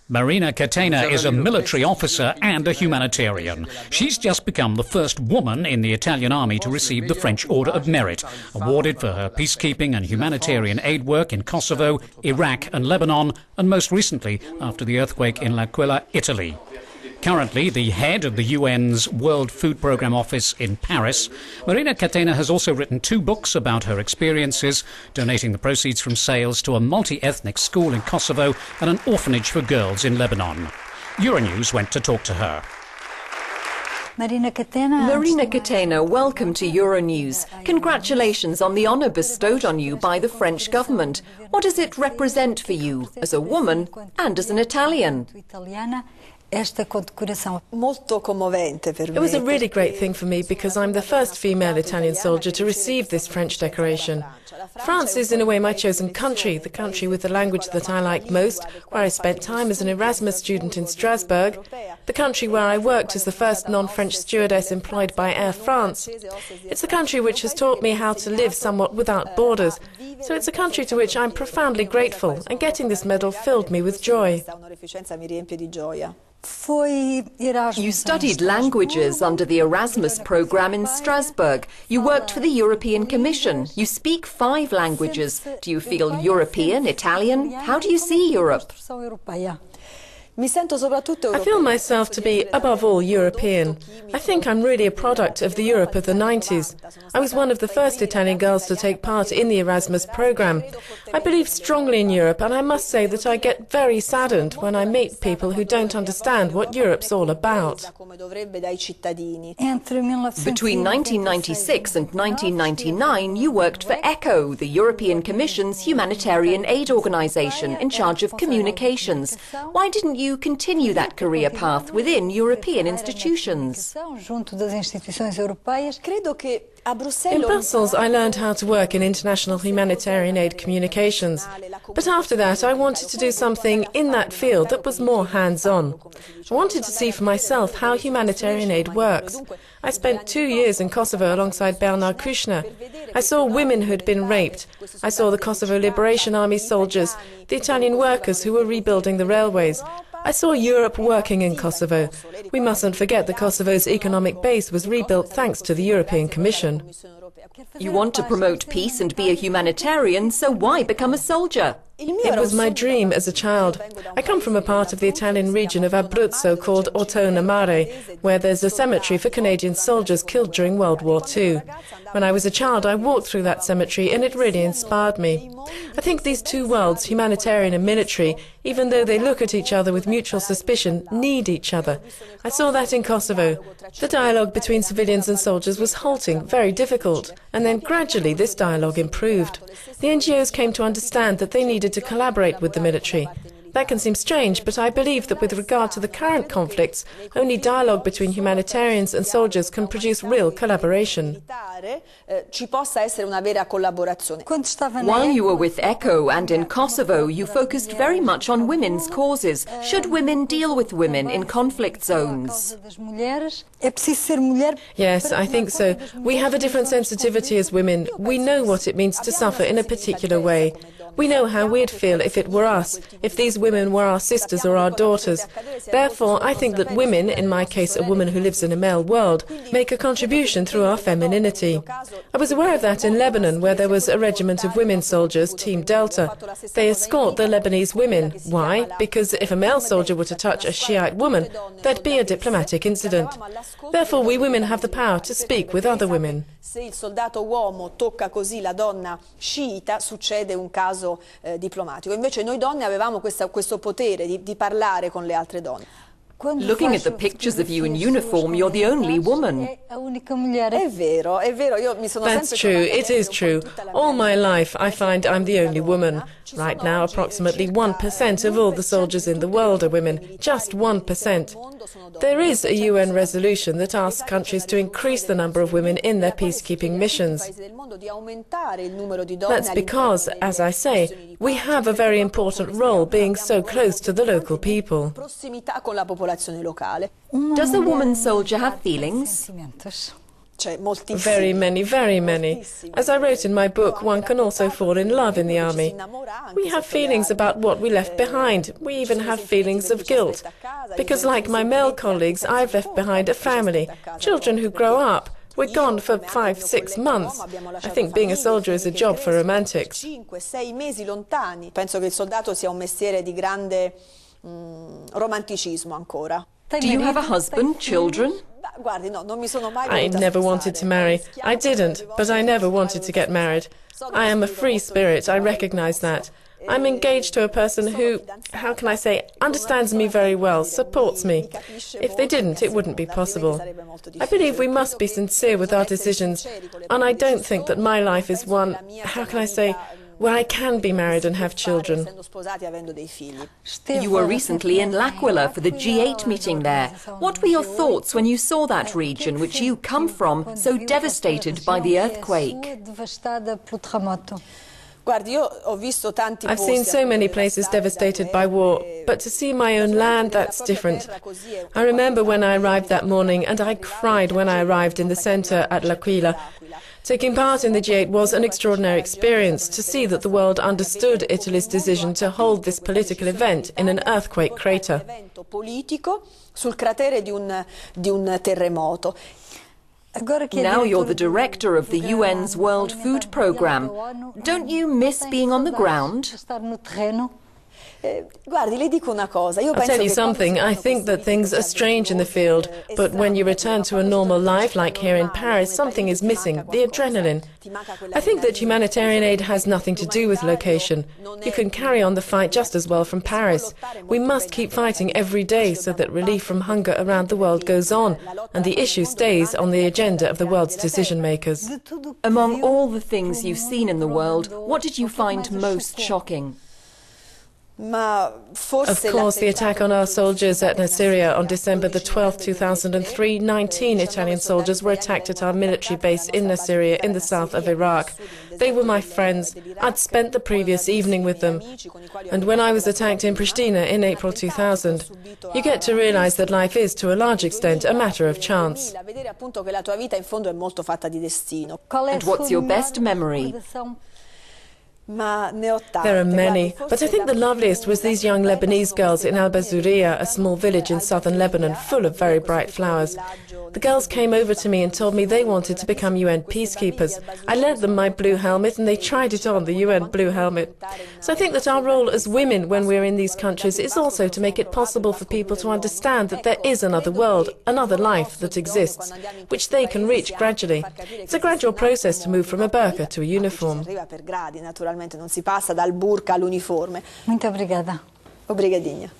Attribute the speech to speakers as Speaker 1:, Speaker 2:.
Speaker 1: Marina Catena is a military officer and a humanitarian. She's just become the first woman in the Italian army to receive the French Order of Merit, awarded for her peacekeeping and humanitarian aid work in Kosovo, Iraq and Lebanon, and most recently after the earthquake in LAquilla, Italy. Currently the head of the UN's World Food Programme office in Paris, Marina Catena has also written 2 books about her experiences, donating the proceeds from sales to a multi-ethnic school in Kosovo and an orphanage for girls in Lebanon. Euronews went to talk to her.
Speaker 2: Marina Catena, welcome to Euronews. Congratulations on the honour bestowed on you by the French government. What does it represent for you as a woman and as an Italian?
Speaker 3: It was a really great thing for me because I'm the first female Italian soldier to receive this French decoration. France is in a way my chosen country, the country with the language that I like most, where I spent time as an Erasmus student in Strasbourg, the country where I worked as the first non-French stewardess employed by Air France. It's the country which has taught me how to live somewhat without borders, so it's a country to which I'm profoundly grateful, and getting this medal filled me with joy.
Speaker 2: You studied languages under the Erasmus programme in Strasbourg. You worked for the European Commission. You speak 5 languages. Do you feel European, Italian? How do you see Europe?
Speaker 3: I feel myself to be, above all, European. I think I'm really a product of the Europe of the 90s. I was one of the first Italian girls to take part in the Erasmus programme. I believe strongly in Europe, and I must say that I get very saddened when I meet people who don't understand what Europe's all about.
Speaker 2: Between 1996 and 1999, you worked for ECHO, the European Commission's humanitarian aid organisation in charge of communications. Why didn't you continue that career path within European institutions?
Speaker 3: In Brussels, I learned how to work in international humanitarian aid communications. But after that, I wanted to do something in that field that was more hands-on. I wanted to see for myself how humanitarian aid works. I spent 2 years in Kosovo alongside Bernard Kouchner. I saw women who had been raped. I saw the Kosovo Liberation Army soldiers, the Italian workers who were rebuilding the railways. I saw Europe working in Kosovo. We mustn't forget that Kosovo's economic base was rebuilt thanks to the European Commission.
Speaker 2: You want to promote peace and be a humanitarian, so why become a soldier?
Speaker 3: It was my dream as a child. I come from a part of the Italian region of Abruzzo called Ortona Mare, where there's a cemetery for Canadian soldiers killed during World War II. When I was a child, I walked through that cemetery and it really inspired me. I think these 2 worlds, humanitarian and military, even though they look at each other with mutual suspicion, need each other. I saw that in Kosovo. The dialogue between civilians and soldiers was halting, very difficult, and then gradually this dialogue improved. The NGOs came to understand that they needed to collaborate with the military. That can seem strange, but I believe that with regard to the current conflicts, only dialogue between humanitarians and soldiers can produce real collaboration.
Speaker 2: While you were with ECHO and in Kosovo, you focused very much on women's causes. Should women deal with women in conflict zones?
Speaker 3: Yes, I think so. We have a different sensitivity as women. We know what it means to suffer in a particular way. We know how we'd feel if it were us, if these women were our sisters or our daughters. Therefore, I think that women, in my case a woman who lives in a male world, make a contribution through our femininity. I was aware of that in Lebanon, where there was a regiment of women soldiers, Team Delta. They escort the Lebanese women. Why? Because if a male soldier were to touch a Shiite woman, there'd be a diplomatic incident. Therefore, we women have the power to speak with other women.
Speaker 4: Se il soldato uomo tocca così la donna sciita, succede un caso diplomatico. Invece noi donne avevamo questo potere di parlare con le altre donne.
Speaker 2: Looking at the pictures of you in uniform, you're the only woman.
Speaker 4: È vero, io mi sono
Speaker 3: That's true, it is true. All my life I find I'm the only woman. Right now, approximately 1% of all the soldiers in the world are women, just 1%. There is a UN resolution that asks countries to increase the number of women in their peacekeeping missions. That's because, as I say, we have a very important role being so close to the local people.
Speaker 2: Does a woman soldier have feelings?
Speaker 3: Very many, very many. As I wrote in my book, one can also fall in love in the army. We have feelings about what we left behind. We even have feelings of guilt. Because like my male colleagues, I've left behind a family, children who grow up. We're gone for 5-6 months. I think being a soldier is a job for romantics.
Speaker 4: 5-6 mesi lontani. Penso che il soldato sia un mestiere di grande romanticismo ancora.
Speaker 2: Do you have a husband, children?
Speaker 3: I never wanted to marry. I didn't, but I never wanted to get married. I am a free spirit, I recognize that. I'm engaged to a person who, how can I say, understands me very well, supports me. If they didn't, it wouldn't be possible. I believe we must be sincere with our decisions, and I don't think that my life is one, how can I say, where I can be married and have children.
Speaker 2: You were recently in LAquilla for the G8 meeting there. What were your thoughts when you saw that region, which you come from, so devastated by the earthquake?
Speaker 3: I've seen so many places devastated by war, but to see my own land, that's different. I remember when I arrived that morning, and I cried when I arrived in the centre at LAquilla. Taking part in the G8 was an extraordinary experience, to see that the world understood Italy's decision to hold this political event in an earthquake crater.
Speaker 2: Now you're the director of the UN's World Food Programme. Don't you miss being on the ground?
Speaker 3: I'll tell you something, I think that things are strange in the field, but when you return to a normal life, like here in Paris, something is missing, the adrenaline. I think that humanitarian aid has nothing to do with location. You can carry on the fight just as well from Paris. We must keep fighting every day so that relief from hunger around the world goes on, and the issue stays on the agenda of the world's decision makers.
Speaker 2: Among all the things you've seen in the world, what did you find most shocking?
Speaker 3: Of course, the attack on our soldiers at Nasiriyah on December the 12th, 2003, 19 Italian soldiers were attacked at our military base in Nasiriyah in the south of Iraq. They were my friends. I'd spent the previous evening with them. And when I was attacked in Pristina in April 2000, you get to realize that life is, to a large extent, a matter of chance.
Speaker 2: And what's your best memory?
Speaker 3: There are many, but I think the loveliest was these young Lebanese girls in Al-Bazuriya, a small village in southern Lebanon, full of very bright flowers. The girls came over to me and told me they wanted to become UN peacekeepers. I lent them my blue helmet and they tried it on, the UN blue helmet. So I think that our role as women when we're in these countries is also to make it possible for people to understand that there is another world, another life that exists, which they can reach gradually. It's a gradual process to move from a burqa to a uniform.
Speaker 4: Non si passa dal burka all'uniforme.
Speaker 5: Muito obrigada.
Speaker 4: Obrigadinha.